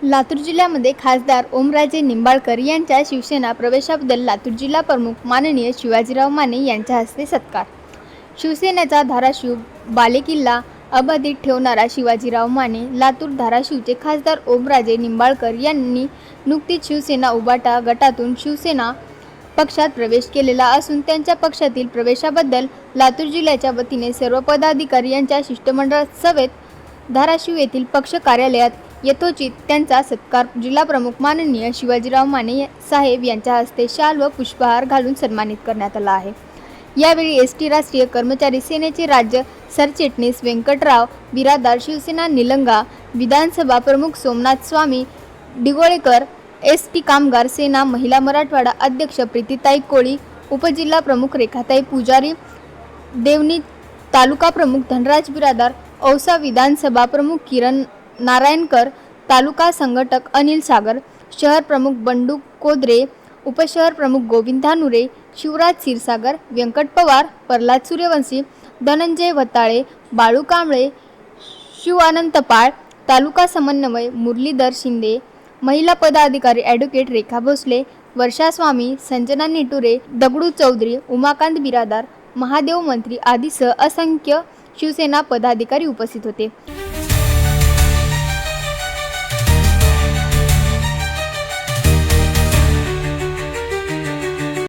लातूर जिल्ह्यामध्ये खासदार ओमराजे निंबाळकर यांच्या शिवसेना प्रवेशाबद्दल लातूर जिल्हा प्रमुख माननीय शिवाजीराव माने यांच्या हस्ते सत्कार। शिवसेनेचा धाराशिव बालेकिल्ला अबाधित ठेवणारा शिवाजीराव माने लातूर धाराशिवचे खासदार ओमराजे निंबाळकर यांनी नुकतीच शिवसेना उभाटा गटातून शिवसेना पक्षात प्रवेश केलेला असून त्यांच्या पक्षातील प्रवेशाबद्दल लातूर जिल्ह्याच्या वतीने सर्व पदाधिकारी यांच्या शिष्टमंडळ सभेत धाराशिव येथील पक्ष कार्यालयात यथोचित त्यांचा सत्कार जिल्हाप्रमुख माननीय शिवाजीराव माने साहेब यांच्या हस्ते शाल व पुष्पहार घालून सन्मानित करण्यात आला आहे। यावेळी एसटी राष्ट्रीय कर्मचारी सेनेचे राज्य सरचिटणीस व्यंकटराव बिरादार, शिवसेना निलंगा विधानसभा प्रमुख सोमनाथ स्वामी डिगोळेकर, एसटी कामगार सेना महिला मराठवाडा अध्यक्ष प्रीतीताई कोळी, उपजिल्हा प्रमुख रेखाताई पुजारी, देवणी तालुका प्रमुख धनराज बिरादार, औसा विधानसभा प्रमुख किरण नारायणकर, तालुका संघटक अनिल सागर, शहर प्रमुख बंडू कोदरे, उपशहर प्रमुख गोविंद धानुरे, शिवराज क्षीरसागर, व्यंकट पवार, प्रल्हाद सूर्यवंशी, धनंजय वताळे, बाळू कांबळे, शिवानंद पाळ, तालुका समन्वय मुरलीधर शिंदे, महिला पदाधिकारी ॲडव्होकेट रेखा भोसले, वर्षा स्वामी, संजना निटुरे, दगडू चौधरी, उमाकांत बिरादार, महादेव मंत्री आदीसह असंख्य शिवसेना पदाधिकारी उपस्थित होते।